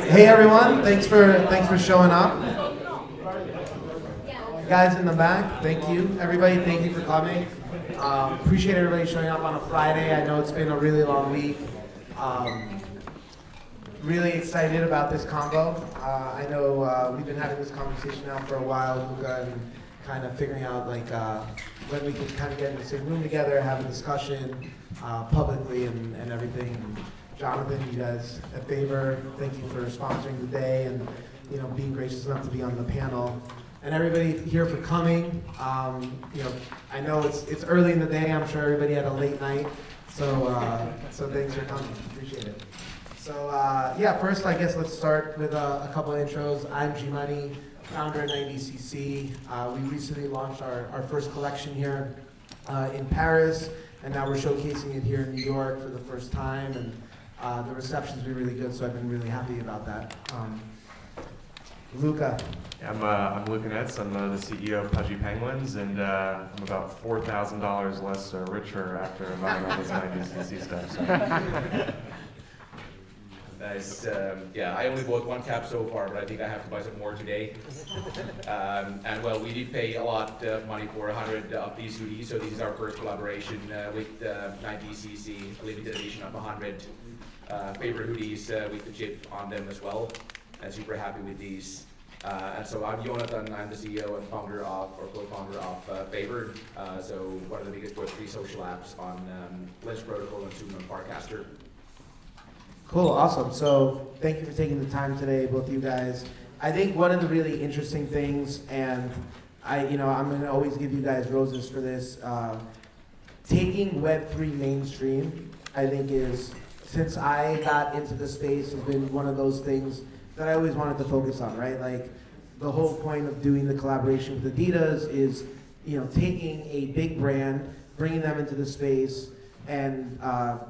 Hey everyone, thanks for showing up. Guys in the back, thank you. Everybody, thank you for coming. Appreciate everybody showing up on a Friday. I know it's been a really long week. Really excited about this combo. I know we've been having this conversation now for a while, Luca, and kind of figuring out when we can kind of get in the same room together, have a discussion publicly and everything. Joonatan, you guys at Phaver, thank you for sponsoring the day and being gracious enough to be on the panel. And everybody here for coming. I know it's early in the day. I'm sure everybody had a late night, so thanks for coming. Appreciate it. So first I guess let's start with a couple of intros. I'm gmoney, founder of 9dcc. We recently launched our first collection here in Paris, and now we're showcasing it here in New York for the first time. And the reception's been really good, so I've been really happy about that. Luca. I'm Luca Netz. I'm the CEO of Pudgy Penguins, and I'm about $4,000 less richer after buying all this 9dcc stuff. So. Nice. I only bought one cap so far, but I think I have to buy some more today. We did pay a lot of money for 100 of these hoodies, so this is our first collaboration with 9dcc, a limited edition of 100 Phaver hoodies with the chip on them as well. I'm super happy with these. And so I'm Joonatan. I'm the CEO and co-founder of Phaver. So one of the biggest Web3 social apps on Lens Protocol and soon on Farcaster. Cool, awesome. So thank you for taking the time today, both of you guys. I think one of the really interesting things, and I'm going to always give you guys roses for this, taking Web3 mainstream, I think since I got into the space, has been one of those things that I always wanted to focus on, right? Like, the whole point of doing the collaboration with Adidas is, taking a big brand, bringing them into the space, and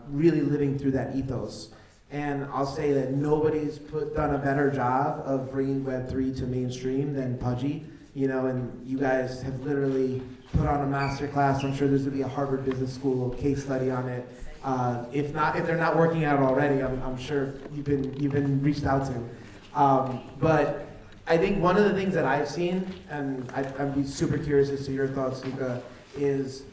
really living through that ethos. And I'll say that nobody's done a better job of bringing Web3 to mainstream than Pudgy, and you guys have literally put on a masterclass. I'm sure there's gonna be a Harvard Business School case study on it. If they're not working out already, I'm sure you've been reached out to. But I think one of the things that I've seen, and I'd be super curious as to your thoughts, Luca, is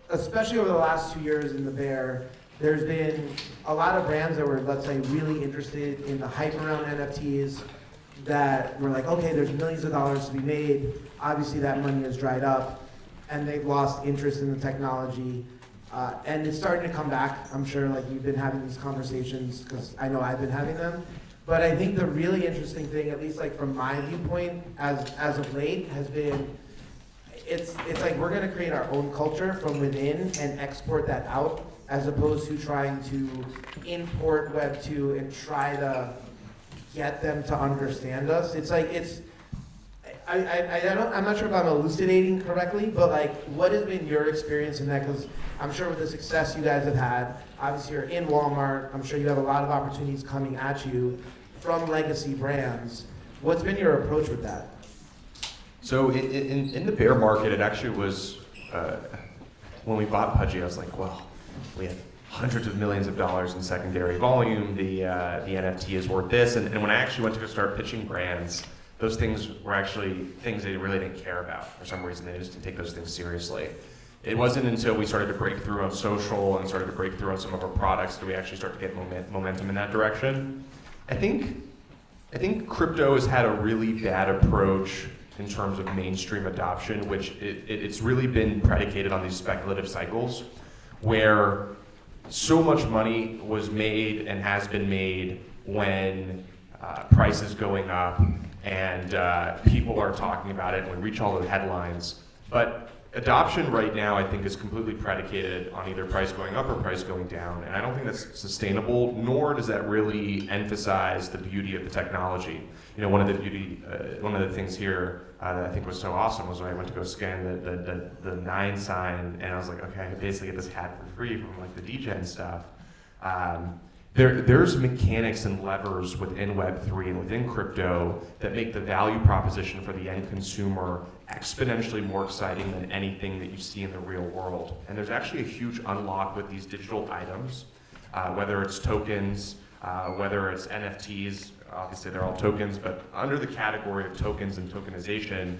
especially over the last 2 years in the bear, there's been a lot of brands that were, let's say, really interested in the hype around NFTs that were like, okay, there's millions of dollars to be made. Obviously, that money has dried up, and they've lost interest in the technology. And it's starting to come back. I'm sure you've been having these conversations, because I know I've been having them. But I think the really interesting thing, at least from my viewpoint as of late, has been, it's like we're gonna create our own culture from within and export that out, as opposed to trying to import Web 2 and try to get them to understand us. I'm not sure if I'm elucidating correctly, but what has been your experience in that? Because I'm sure with the success you guys have had, obviously you're in Walmart, I'm sure you have a lot of opportunities coming at you from legacy brands. What's been your approach with that? So in the bear market, it actually was, when we bought Pudgy, I was like, well, we have hundreds of millions of dollars in secondary volume, the NFT is worth this, and when I actually went to go start pitching brands, those things were actually things they really didn't care about. For some reason, they just didn't take those things seriously. It wasn't until we started to break through on social and started to break through on some of our products that we actually start to get momentum in that direction. I think crypto has had a really bad approach in terms of mainstream adoption, which it's really been predicated on these speculative cycles, where so much money was made and has been made when price is going up and people are talking about it and we reach all the headlines. But adoption right now, I think, is completely predicated on either price going up or price going down, and I don't think that's sustainable, nor does that really emphasize the beauty of the technology. One of the things here that I think was so awesome was when I went to go scan the 9 sign, and I was like, okay, I could basically get this hat for free from the degen stuff. There's mechanics and levers within Web3 and within crypto that make the value proposition for the end consumer exponentially more exciting than anything that you see in the real world. And there's actually a huge unlock with these digital items, whether it's tokens, whether it's NFTs, obviously they're all tokens, but under the category of tokens and tokenization,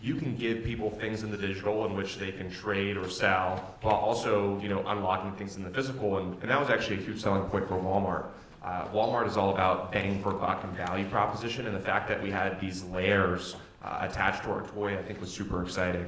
you can give people things in the digital in which they can trade or sell, while also, unlocking things in the physical. And that was actually a huge selling point for Walmart. Walmart is all about bang for buck and value proposition, and the fact that we had these layers attached to our toy, I think was super exciting.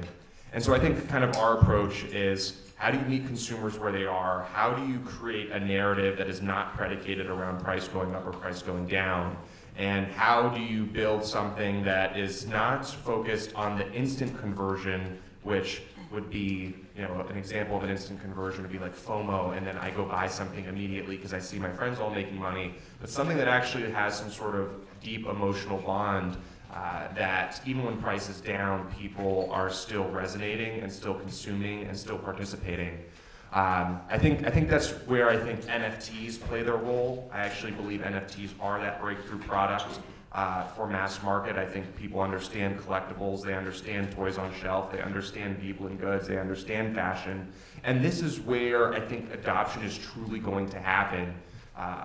And so I think kind of our approach is, how do you meet consumers where they are? How do you create a narrative that is not predicated around price going up or price going down? And how do you build something that is not focused on the instant conversion, which would be, an example of an instant conversion would be like FOMO, and then I go buy something immediately because I see my friends all making money, but something that actually has some sort of deep emotional bond that even when price is down, people are still resonating and still consuming and still participating. I think that's where I think NFTs play their role. I actually believe NFTs are that breakthrough product for mass market. I think people understand collectibles, they understand toys on shelf, they understand Bibelin goods, they understand fashion. And this is where I think adoption is truly going to happen.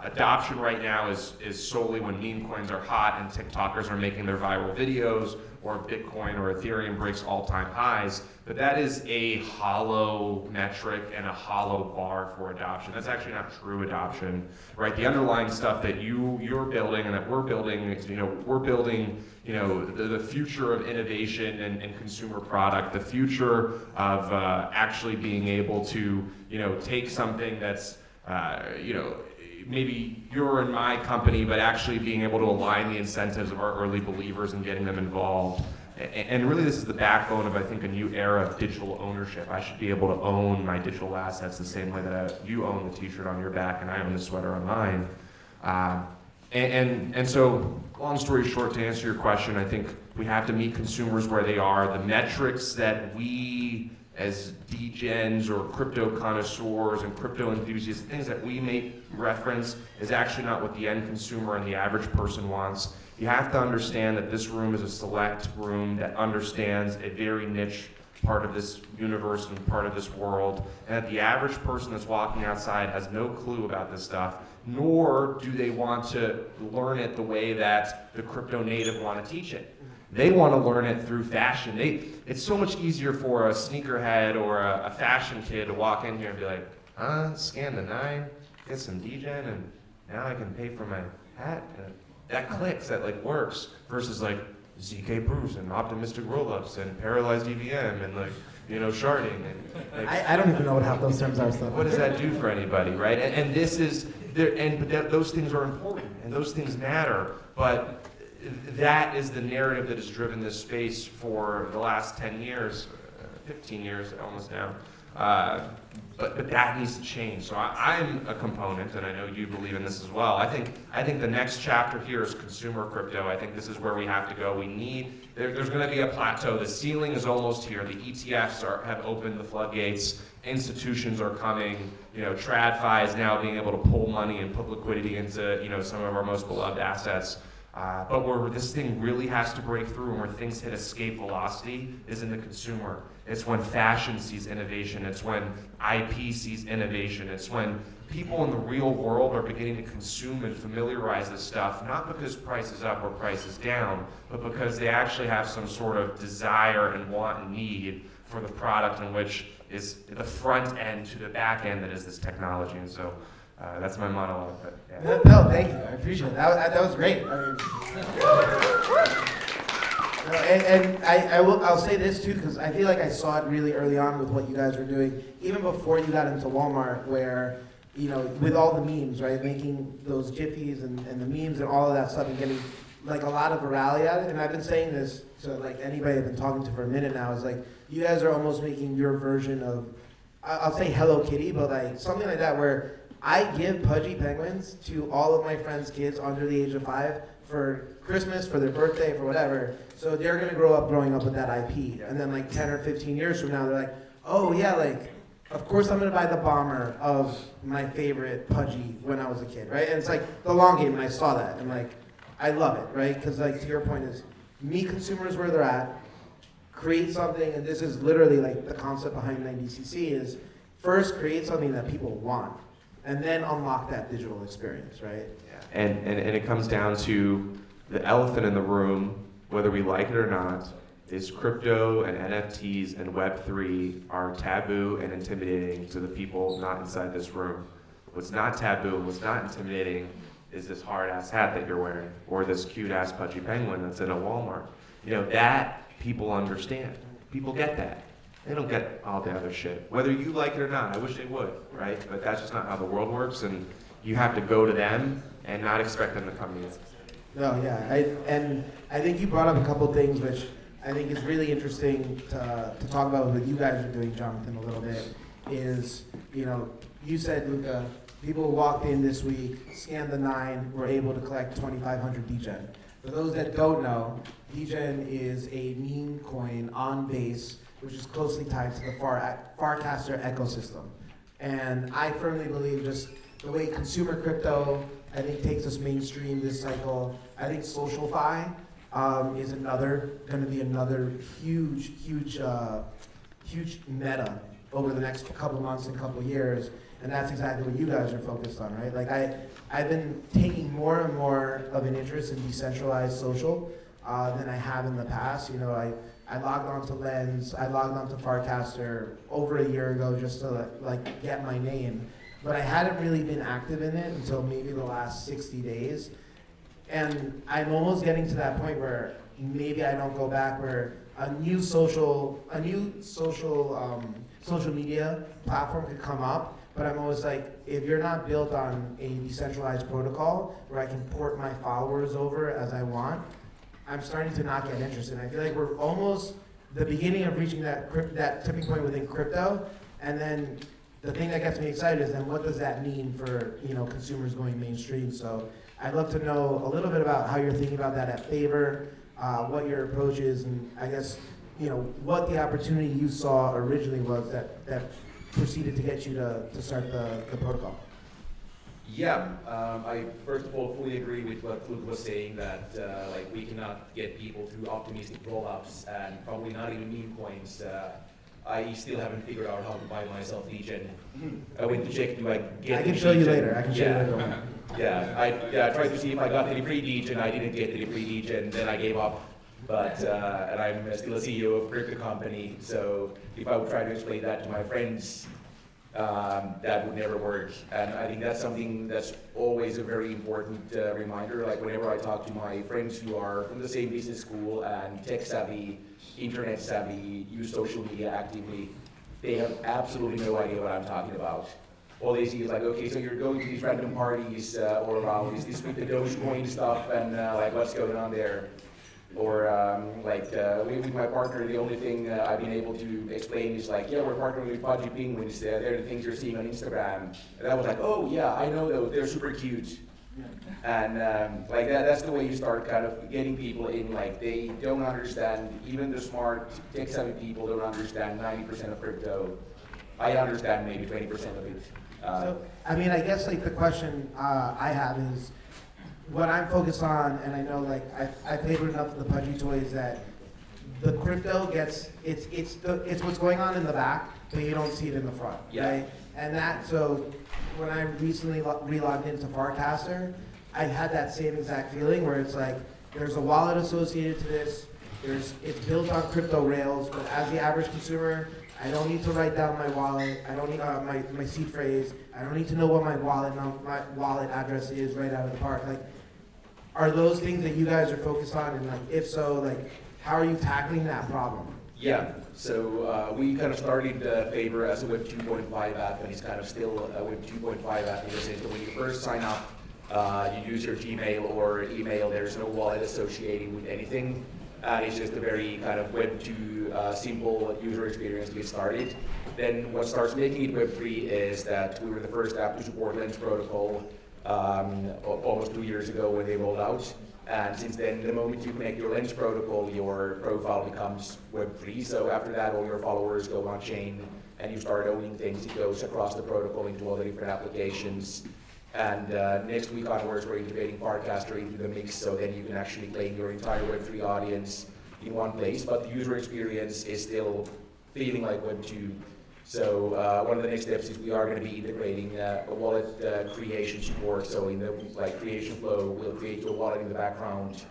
Adoption right now is solely when meme coins are hot and TikTokers are making their viral videos, or Bitcoin or Ethereum breaks all-time highs, but that is a hollow metric and a hollow bar for adoption. That's actually not true adoption, right? The underlying stuff that you're building and that we're building is, we're building, the future of innovation and consumer product, the future of actually being able to, take something that's, maybe you're in my company, but actually being able to align the incentives of our early believers and getting them involved. And really this is the backbone of, I think, a new era of digital ownership. I should be able to own my digital assets the same way that you own the t-shirt on your back and I own the sweater on mine. And so, long story short, to answer your question, I think we have to meet consumers where they are. The metrics that we as degens or crypto connoisseurs and crypto enthusiasts, things that we make reference is actually not what the end consumer and the average person wants. You have to understand that this room is a select room that understands a very niche part of this universe and part of this world, and that the average person that's walking outside has no clue about this stuff, nor do they want to learn it the way that the crypto native want to teach it. They want to learn it through fashion. It's so much easier for a sneakerhead or a fashion kid to walk in here and be like, scan the 9, get some degen, and now I can pay for my hat. That clicks, that works, versus ZK proofs and optimistic rollups and paralyzed EVM and sharding and I don't even know what half those terms are. So. What does that do for anybody, right? And this is there, but those things are important and those things matter, but that is the narrative that has driven this space for the last 10 years, 15 years almost now. But that needs to change. So I'm a component, and I know you believe in this as well. I think the next chapter here is consumer crypto. I think this is where we have to go. There's going to be a plateau. The ceiling is almost here. The ETFs have opened the floodgates. Institutions are coming. TradFi is now being able to pull money and put liquidity into some of our most beloved assets. But where this thing really has to break through and where things hit escape velocity is in the consumer. It's when fashion sees innovation. It's when IP sees innovation. It's when people in the real world are beginning to consume and familiarize this stuff, not because price is up or price is down, but because they actually have some sort of desire and want and need for the product in which is the front end to the back end that is this technology. And so that's my monologue. But, yeah. No, thank you. I appreciate it. That was great. I'll say this too, because I feel like I saw it really early on with what you guys were doing, even before you got into Walmart, where, with all the memes, right, making those jiffies and the memes and all of that stuff and getting a lot of virality out of it. And I've been saying this to anybody I've been talking to for a minute now, is you guys are almost making your version of, I'll say Hello Kitty, but something like that, where I give Pudgy Penguins to all of my friends' kids under the age of 5 for Christmas, for their birthday, for whatever. So they're going to grow up growing up with that IP. And then 10 or 15 years from now, they're like, oh yeah, of course I'm going to buy the bomber of my favorite Pudgy when I was a kid, right? And it's the long game, and I saw that. And I love it, right? Because to your point is, meet consumers where they're at, create something, and this is literally the concept behind 9dcc is, first create something that people want. and then unlock that digital experience, right? And it comes down to the elephant in the room, whether we like it or not, is crypto and NFTs and Web3 are taboo and intimidating to the people not inside this room. What's not taboo and what's not intimidating is this hard-ass hat that you're wearing, or this cute-ass Pudgy Penguin that's in a Walmart. You know, that people understand. People get that. They don't get all the other shit. Whether you like it or not, I wish they would, right? But that's just not how the world works, and you have to go to them and not expect them to come to you. No, yeah, I think you brought up a couple things which I think is really interesting to talk about what you guys are doing, Joonatan, a little bit, is, you know, you said, Luca, people walked in this week, scanned the 9, were able to collect 2,500 DGen. For those that don't know, DGen is a meme coin on Base, which is closely tied to the Farcaster ecosystem. And I firmly believe just the way consumer crypto, I think, takes us mainstream this cycle. I think SocialFi is going to be another huge meta over the next couple months and couple years. And that's exactly what you guys are focused on, right? Like I've been taking more and more of an interest in decentralized social than I have in the past. You know, I logged on to Lens, I logged on to Farcaster over a year ago just to like get my name. But I hadn't really been active in it until maybe the last 60 days. And I'm almost getting to that point where maybe I don't go back, where a new social media platform could come up. But I'm always like, if you're not built on a decentralized protocol where I can port my followers over as I want, I'm starting to not get interested. I feel like we're almost the beginning of reaching that tipping point within crypto. And then the thing that gets me excited is then what does that mean for, you know, consumers going mainstream? So I'd love to know a little bit about how you're thinking about that at Phaver, what your approach is, and I guess, you know, what the opportunity you saw originally was that proceeded to get you to start the protocol. Yeah, I first of all fully agree with what Luke was saying, that like we cannot get people through optimistic roll-ups and probably not even meme coins. I still haven't figured out how to buy myself DGen. I went to check, do I get I can the show you DGen? later. I can show you later. I tried to see if I got any free DGen. I didn't get any free DGen, then I gave up. But and I'm still a CEO of a crypto company, so if I would try to explain that to my friends, that would never work. And I think that's something that's always a very important reminder. Like whenever I talk to my friends who are from the same business school and tech savvy, internet savvy, use social media actively, they have absolutely no idea what I'm talking about. All they see is like, okay, so you're going to these random parties, or is this with the Dogecoin stuff, and like what's going on there? Or with my partner, the only thing I've been able to explain is like, yeah, we're partnering with Pudgy Penguins. They're the things you're seeing on Instagram. And I was like, oh yeah, I know those. They're super cute. And like that's the way you start kind of getting people in. Like they don't understand, even the smart tech-savvy people don't understand 90% of crypto. I understand maybe 20% of it. So, I mean, I guess like the question I have is, what I'm focused on, and I know like I favored enough of the Pudgy toys that the crypto gets it's what's going on in the back, but you don't see it in the front, right? And that, so when I recently relogged into Farcaster, I had that same exact feeling where it's like there's a wallet associated to this. It's built on crypto rails, but as the average consumer, I don't need to write down my wallet. I don't need my seed phrase. I don't need to know what my wallet address is right out of the park. Like, are those things that you guys are focused on? And like, if so, like, how are you tackling that problem? Yeah, so we kind of started Phaver as a Web 2.5 app, and it's kind of still a Web 2.5 app in the sense that when you first sign up, you use your Gmail or email. There's no wallet associated with anything. And it's just a very kind of Web 2 simple user experience to get started. Then what starts making it Web 3 is that we were the first app to support Lens protocol almost 2 years ago when they rolled out. And since then, the moment you connect your Lens protocol, your profile becomes Web 3. So after that, all your followers go on chain and you start owning things. It goes across the protocol into all the different applications. And next week onwards, we're integrating Farcaster into the mix, so then you can actually claim your entire Web3 audience in one place, but the user experience is still feeling like Web 2. So one of the next steps is we are going to be integrating a wallet creation support. So in the creation flow, we'll create your wallet in the background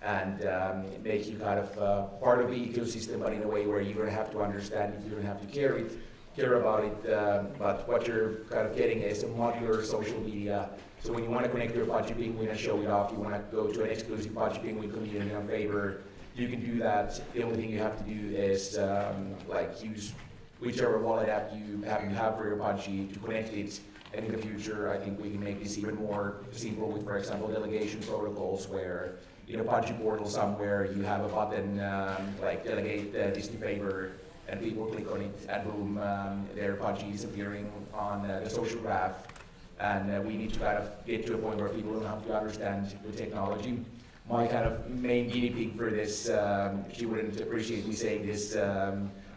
and make you kind of part of the ecosystem, but in a way where you don't have to understand it, you don't have to care about it. But what you're kind of getting is a modular social media. So when you want to connect your Pudgy Penguin and show it off, you want to go to an exclusive Pudgy Penguin community on Phaver, you can do that. The only thing you have to do is use whichever wallet app you happen to have for your Pudgy to connect it. And in the future, I think we can make this even more simple with, for example, delegation protocols where in a Pudgy portal somewhere you have a button like delegate this to Phaver, and people click on it and boom, their Pudgy is appearing on the social graph. And we need to kind of get to a point where people don't have to understand the technology. My kind of main guinea pig for this, she wouldn't appreciate me saying this,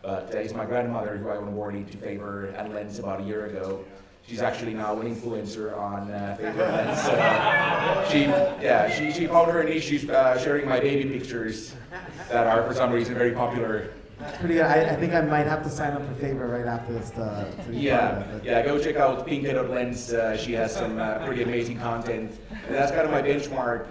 but it's my grandmother who I onboarded to Phaver and Lens about a year ago. She's actually now an influencer on Phaver and Lens. She found her niche. She's sharing my baby pictures that are for some reason very popular. That's pretty good. I think I might have to sign up for Phaver right after this to be part of it. Go check out Lens. She has some pretty amazing content. And that's kind of my benchmark.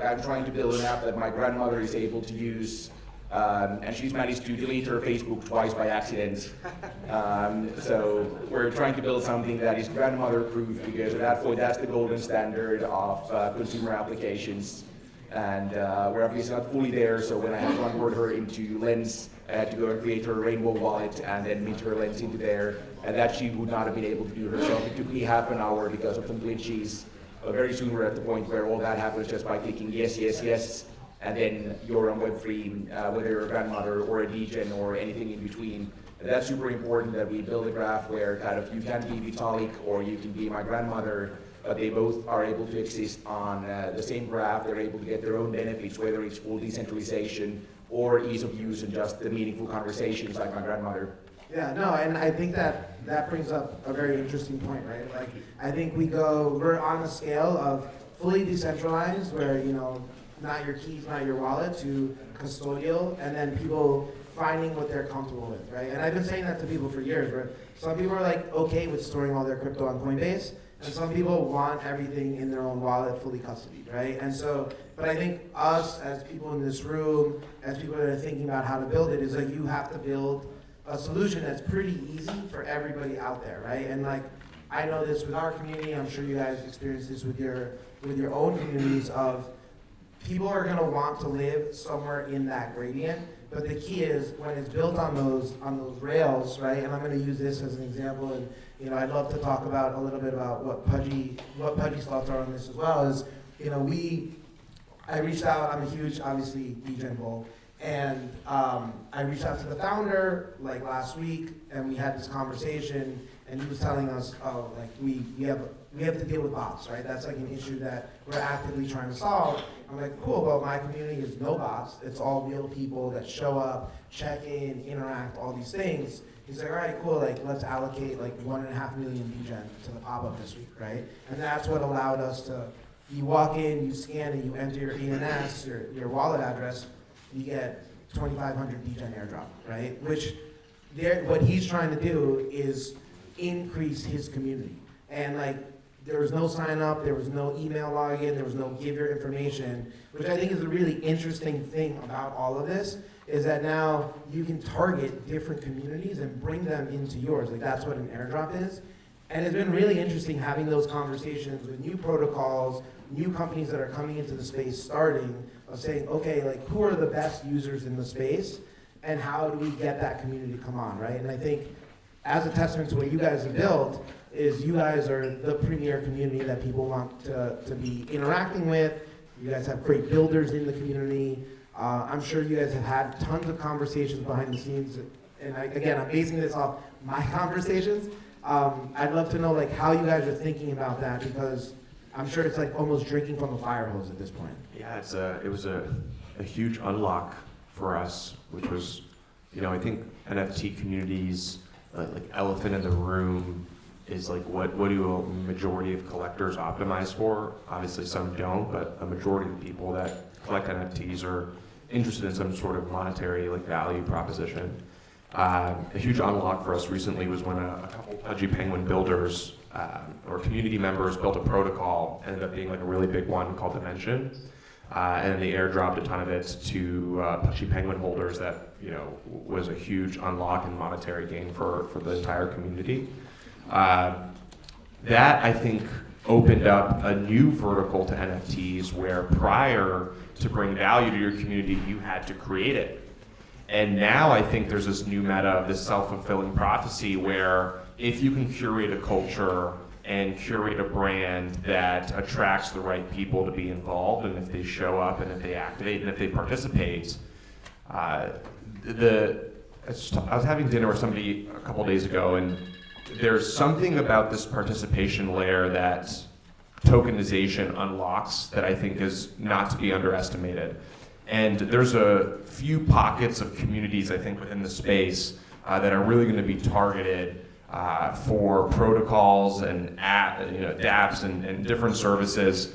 I'm trying to build an app that my grandmother is able to use. And she's managed to delete her Facebook twice by accident. So we're trying to build something that is grandmother-proof, because at that point, that's the golden standard of consumer applications. And we're obviously not fully there, so when I had to onboard her into Lens, I had to go and create her Rainbow wallet and then mint her Lens into there, and that she would not have been able to do herself. It took me half an hour because of some glitches. But very soon we're at the point where all that happens just by clicking yes, yes, yes, and then you're on Web3, whether you're a grandmother or a degen or anything in between. And that's super important that we build a graph where kind of you can be Vitalik or you can be my grandmother, but they both are able to exist on the same graph. They're able to get their own benefits, whether it's full decentralization or ease of use and just the meaningful conversations like my grandmother. Yeah, no, and I think that brings up a very interesting point, right? Like, I think we're on a scale of fully decentralized, where, not your keys, not your wallet, to custodial, and then people finding what they're comfortable with, right? And I've been saying that to people for years, where some people are like okay with storing all their crypto on Coinbase, and some people want everything in their own wallet fully custodied, right? And so, but I think us as people in this room, as people that are thinking about how to build it, is like you have to build a solution that's pretty easy for everybody out there, right? And like, I know this with our community, I'm sure you guys experience this with your own communities of people are gonna want to live somewhere in that gradient, but the key is when it's built on those rails, right? And I'm gonna use this as an example, and I'd love to talk about a little bit about what Pudgy's thoughts are on this as well. Is I reached out. I'm a huge, obviously, degen bull, and I reached out to the founder like last week, and we had this conversation, and he was telling us, we have to deal with bots, right? That's like an issue that we're actively trying to solve. I'm like, cool, well, my community is no bots. It's all real people that show up, check in, interact, all these things. He's like, all right, cool, let's allocate 1.5 million degen to the pop-up this week, right? And that's what allowed us to, you walk in, you scan it, you enter your ENS, your wallet address, you get 2,500 degen airdrop, right? Which, what he's trying to do is increase his community. And there was no sign up, there was no email login, there was no give your information, which I think is a really interesting thing about all of this, is that now you can target different communities and bring them into yours. That's what an airdrop is. And it's been really interesting having those conversations with new protocols, new companies that are coming into the space starting, of saying, okay, who are the best users in the space, and how do we get that community to come on, right? And I think as a testament to what you guys have built, is you guys are the premier community that people want to be interacting with. You guys have great builders in the community. I'm sure you guys have had tons of conversations behind the scenes. And again, I'm basing this off my conversations. I'd love to know how you guys are thinking about that, because I'm sure it's almost drinking from a fire hose at this point. Yeah, it was a huge unlock for us, which was, I think NFT communities, elephant in the room, is what do a majority of collectors optimize for? Obviously some don't, but a majority of the people that collect NFTs are interested in some sort of monetary value proposition. A huge unlock for us recently was when a couple Pudgy Penguin builders or community members built a protocol, ended up being like a really big one called Dimension, and they airdropped a ton of it to Pudgy Penguin holders. That was a huge unlock and monetary gain for the entire community. That I think opened up a new vertical to NFTs where prior to bring value to your community, you had to create it. And now I think there's this new meta of this self-fulfilling prophecy where if you can curate a culture and curate a brand that attracts the right people to be involved, and if they show up and if they activate and if they participate, I was having dinner with somebody a couple days ago, and there's something about this participation layer that tokenization unlocks that I think is not to be underestimated. And there's a few pockets of communities, I think, within the space that are really going to be targeted for protocols and dApps and different services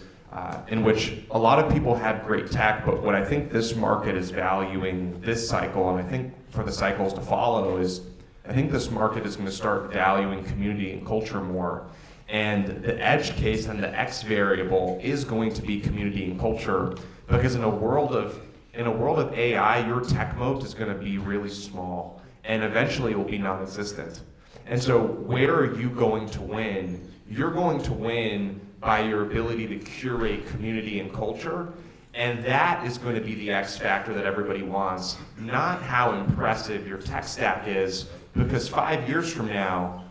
in which a lot of people have great tech, but what I think this market is valuing this cycle, and I think for the cycles to follow, is I think this market is going to start valuing community and culture more. And the edge case and the X variable is going to be community and culture, because in a world of AI, your tech moat is going to be really small, and eventually it will be non-existent. And so where are you going to win? You're going to win by your ability to curate community and culture, and that is going to be the X factor that everybody wants, not how impressive your tech stack is, because 5 years from now,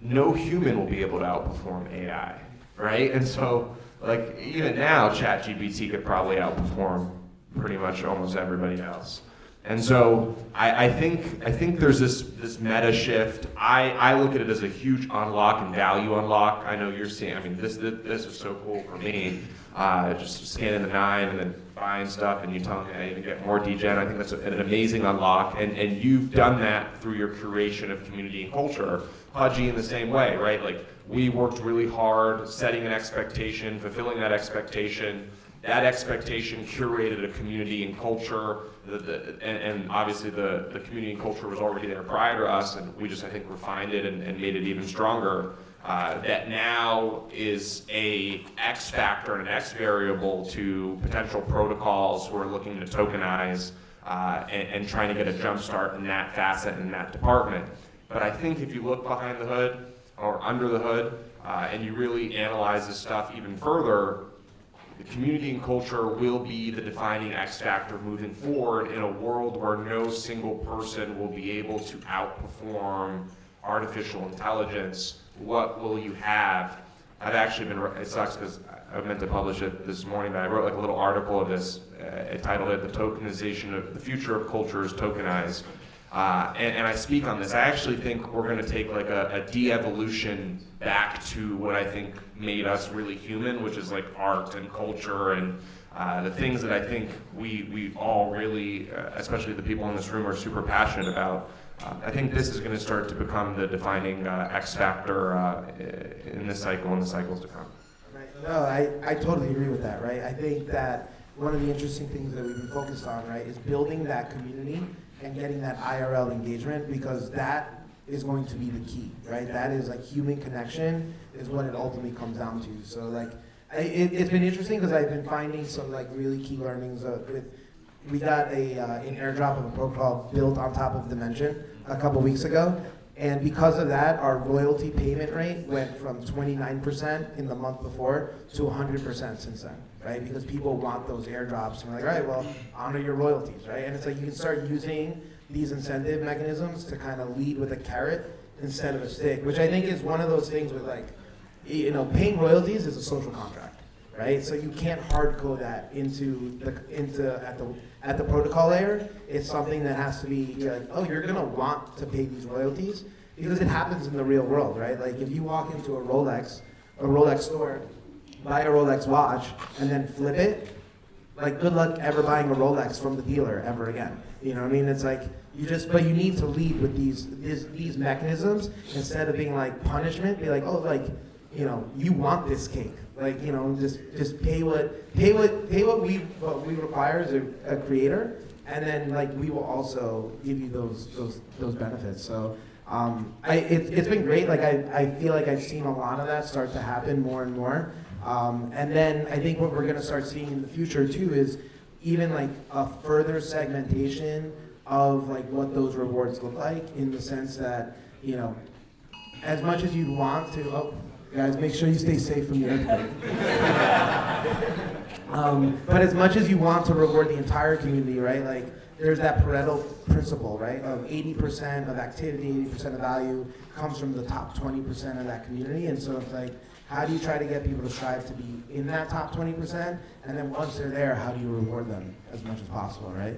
no human will be able to outperform AI, right? And so, like, even now, ChatGPT could probably outperform pretty much almost everybody else. And so I think there's this meta shift. I look at it as a huge unlock and value unlock. I know you're seeing, I mean, this is so cool for me. Just scanning the 9 and then buying stuff, and you tell me I even get more degen. I think that's an amazing unlock, and you've done that through your curation of community and culture. Pudgy in the same way, right? Like, we worked really hard setting an expectation, fulfilling that expectation. That expectation curated a community and culture, and obviously the community and culture was already there prior to us, and we just, I think, refined it and made it even stronger. That now is a X factor and an X variable to potential protocols who are looking to tokenize and trying to get a jump start in that facet in that department. But I think if you look behind the hood or under the hood and you really analyze this stuff even further, the community and culture will be the defining X factor moving forward in a world where no single person will be able to outperform artificial intelligence. What will you have? I've actually been, it sucks because I meant to publish it this morning, but I wrote like a little article of this. I titled it, "The Tokenization of the Future of Culture is Tokenized." And I speak on this. I actually think we're going to take like a de-evolution back to what I think made us really human, which is like art and culture and the things that I think we all really, especially the people in this room, are super passionate about. I think this is going to start to become the defining X factor in this cycle and the cycles to come. Right. No, I totally agree with that, right? I think that one of the interesting things that we've been focused on, right, is building that community and getting that IRL engagement, because that is going to be the key, right? That is like human connection is what it ultimately comes down to. So like, it's been interesting because I've been finding some like really key learnings we got an airdrop of a protocol built on top of Dimension a couple weeks ago. And because of that, our royalty payment rate went from 29% in the month before to 100% since then, right? Because people want those airdrops, and we're like, all right, well, honor your royalties, right? And it's like you can start using these incentive mechanisms to kind of lead with a carrot instead of a stick, which I think is one of those things with like, paying royalties is a social contract, right? So you can't hard code that at the protocol layer. It's something that has to be like, oh, you're gonna want to pay these royalties because it happens in the real world, right? Like if you walk into a Rolex store, buy a Rolex watch, and then flip it, like good luck ever buying a Rolex from the dealer ever again. You know what I mean? It's like but you need to lead with these mechanisms instead of being like punishment. Be like, oh, like, you want this cake. Like, just pay what we require as a creator, and then like we will also give you those benefits. So it's been great. Like I feel like I've seen a lot of that start to happen more and more. And then I think what we're gonna start seeing in the future too is even like a further segmentation of like what those rewards look like, in the sense that, you know, as much as you want to, guys, make sure you stay safe from the earthquake. But as much as you want to reward the entire community, right? Like there's that Pareto principle, right? Of 80% of activity, 80% of value comes from the top 20% of that community. And so it's like, how do you try to get people to strive to be in that top 20%? And then once they're there, how do you reward them as much as possible, right?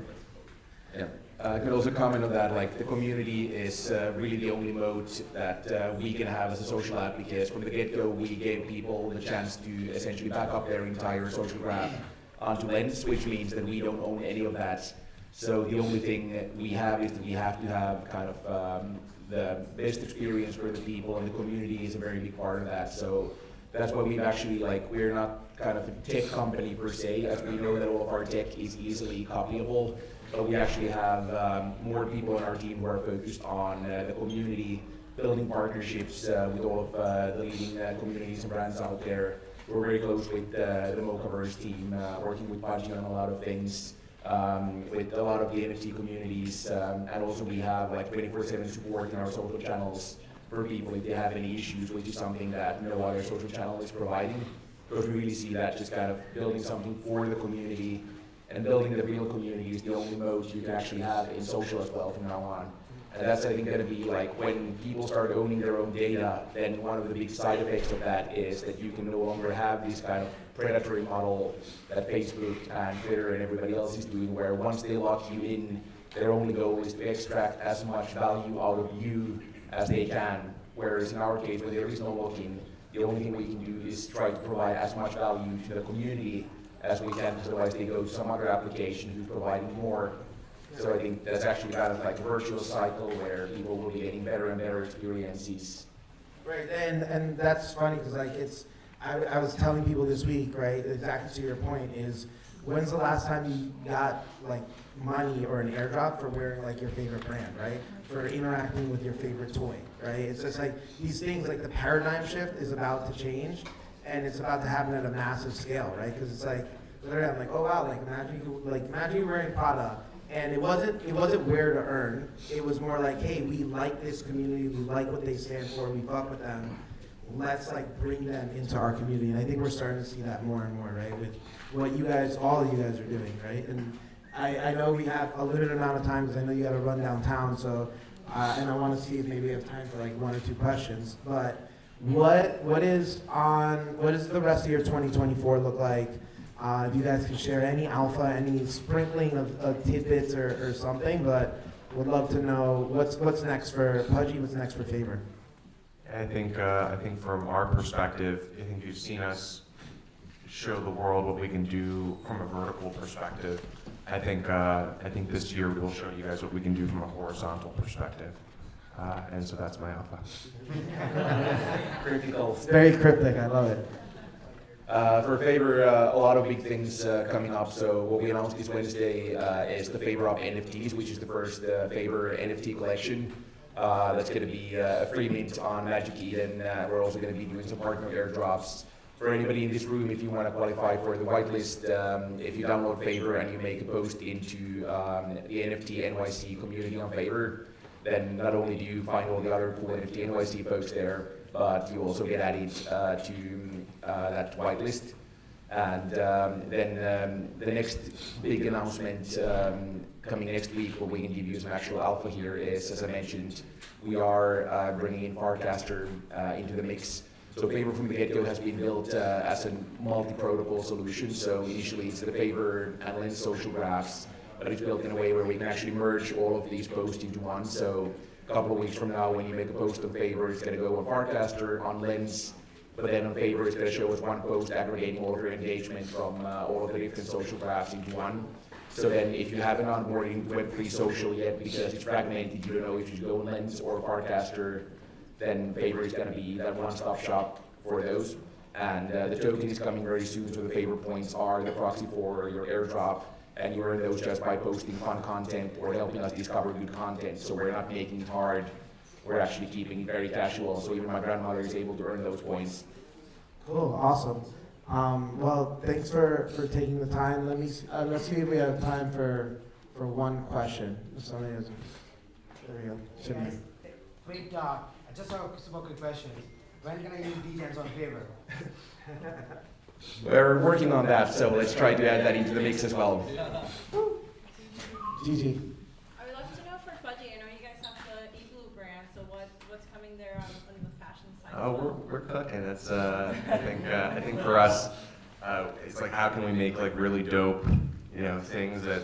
Yeah. I could also comment on that, like the community is really the only mode that we can have as a social app, because from the get-go we gave people the chance to essentially back up their entire social graph onto Lens, which means that we don't own any of that. So the only thing that we have is that we have to have kind of the best experience for the people, and the community is a very big part of that. So that's why we've actually, like, we're not kind of a tech company per se, as we know that all of our tech is easily copyable. But we actually have more people on our team who are focused on the community, building partnerships with all of the leading communities and brands out there. We're very close with the Mochaverse team, working with Pudgy on a lot of things, with a lot of the NFT communities, and also we have like 24/7 support in our social channels for people if they have any issues, which is something that no other social channel is providing. Because we really see that just kind of building something for the community, and building the real community is the only mode you can actually have in social as well from now on. And that's, I think, going to be like when people start owning their own data, then one of the big side effects of that is that you can no longer have this kind of predatory model that Facebook and Twitter and everybody else is doing, where once they lock you in, their only goal is to extract as much value out of you as they can. Whereas in our case, when there is no lock-in, the only thing we can do is try to provide as much value to the community as we can, otherwise they go to some other application who's providing more. So I think that's actually kind of like a virtuous cycle where people will be getting better and better experiences. Right, and that's funny because like I was telling people this week, right, exactly to your point, is when's the last time you got like money or an airdrop for wearing like your favorite brand, right? For interacting with your favorite toy, right? It's just like these things, like the paradigm shift is about to change, and it's about to happen at a massive scale, right? Because it's like, literally, I'm like, oh wow, like imagine you wearing Prada, and it wasn't where to earn. It was more like, hey, we like this community, we like what they stand for, we fuck with them. Let's like bring them into our community, and I think we're starting to see that more and more, right? With what you guys, all of you guys are doing, right? And I know we have a limited amount of time because I know you got to run downtown, so and I want to see if maybe we have time for like 1 or 2 questions. But what is the rest of your 2024 look like? If you guys can share any alpha, any sprinkling of tidbits or something, but would love to know what's next for Pudgy, what's next for Phaver. I think from our perspective, I think you've seen us show the world what we can do from a vertical perspective. I think this year we will show you guys what we can do from a horizontal perspective. And so that's my alpha. Critical. It's very cryptic, I love it. For Phaver, a lot of big things coming up. So what we announced this Wednesday is the Phaver Up NFTs, which is the first Phaver NFT collection. That's going to be a free mint on Magic Eden. We're also going to be doing some partner airdrops. For anybody in this room, if you want to qualify for the whitelist, if you download Phaver and you make a post into the NFT NYC community on Phaver, then not only do you find all the other cool NFT NYC folks there, but you also get added to that whitelist. And then the next big announcement coming next week, where we can give you some actual alpha here, is, as I mentioned, we are bringing in Farcaster into the mix. So Phaver from the get-go has been built as a multi-protocol solution. So initially it's the Phaver and Lens social graphs, but it's built in a way where we can actually merge all of these posts into one. So a couple of weeks from now, when you make a post on Phaver, it's going to go on Farcaster, on Lens, but then on Phaver, it's going to show us one post aggregating all of your engagement from all of the different social graphs into one. So then if you haven't onboarded Web3 social yet because it's fragmented, you don't know if you should go on Lens or Farcaster, then Phaver is going to be that one-stop shop for those. And the token is coming very soon, so the Phaver points are the proxy for your airdrop. and you earn those just by posting fun content or helping us discover good content. So we're not making it hard. We're actually keeping it very casual. So even my grandmother is able to earn those points. Cool, awesome. Well, thanks for taking the time. Let's see if we have time for one question. If somebody has, there we go. Shouldn't be. Wait, just a super quick question. When can I use DJs on Phaver? We're working on that, so let's try to add that into the mix as well. Gigi. I would love to know for Pudgy, I know you guys have the Igloo brand, so what's coming there on the fashion side? Oh, we're cooking. It's I think for us, it's like how can we make like really dope, things that,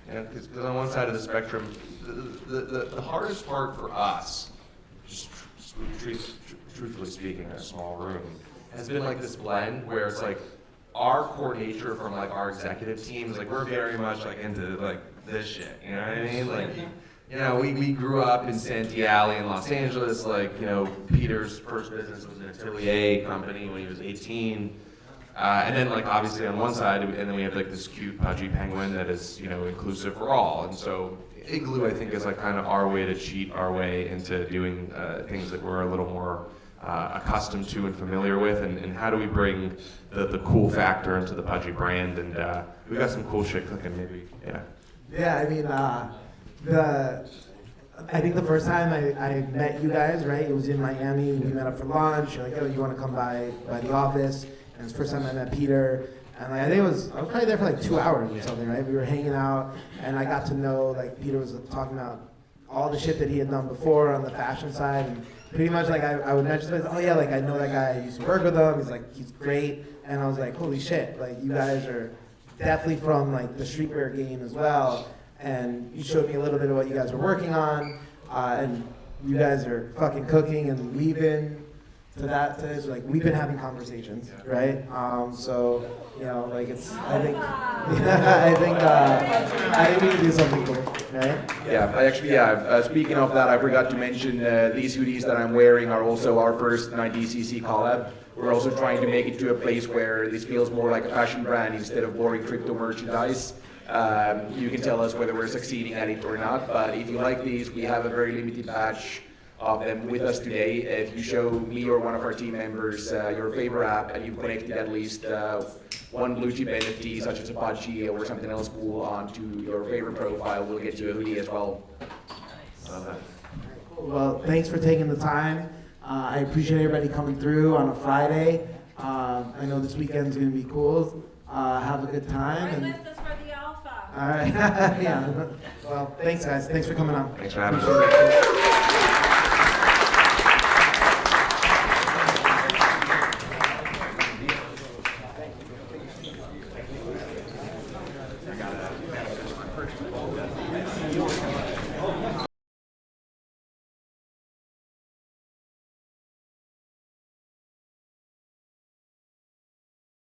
because on one side of the spectrum, the hardest part for us, just truthfully speaking, in a small room, has been like this blend where it's like our core nature from like our executive team is like we're very much like into like this shit. You know what I mean? Like, we grew up in Santee Alley in Los Angeles. Like, Peter's first business was an atelier company when he was 18. And then like obviously on one side, and then we have like this cute Pudgy Penguin that is, inclusive for all. And so Igloo, I think, is like kind of our way to cheat our way into doing things that we're a little more accustomed to and familiar with, and how do we bring the cool factor into the Pudgy brand, and we got some cool shit cooking, maybe, yeah. Yeah, I mean, I think the first time I met you guys, right, it was in Miami. We met up for lunch. You're like, oh, you want to come by the office? And it's the first time I met Peter. And like, I think I was probably there for like 2 hours or something, right? We were hanging out, and I got to know, like, Peter was talking about all the shit that he had done before on the fashion side, and pretty much like I would mention, oh yeah, like I know that guy, I used to work with him, he's great, and I was like, holy shit, like you guys are definitely from like the streetwear game as well, and you showed me a little bit of what you guys were working on, and you guys are fucking cooking, and we've been we've been having conversations, right? So like it's, I think we can do something cool, right? Yeah, speaking of that, I forgot to mention these hoodies that I'm wearing are also our first 9dcc collab. We're also trying to make it to a place where this feels more like a fashion brand instead of boring crypto merchandise. You can tell us whether we're succeeding at it or not, but if you like these, we have a very limited batch of them with us today. If you show me or one of our team members your Phaver app and you've connected at least one blue chip NFT, such as a Pudgy or something else cool, onto your Phaver profile, we'll get you a hoodie as well. Well, thanks for taking the time. I appreciate everybody coming through on a Friday. I know this weekend's going to be cool. Have a good time. Our list is for the alpha. All right. Yeah. Well, thanks, guys. Thanks for coming on. Thanks for having us.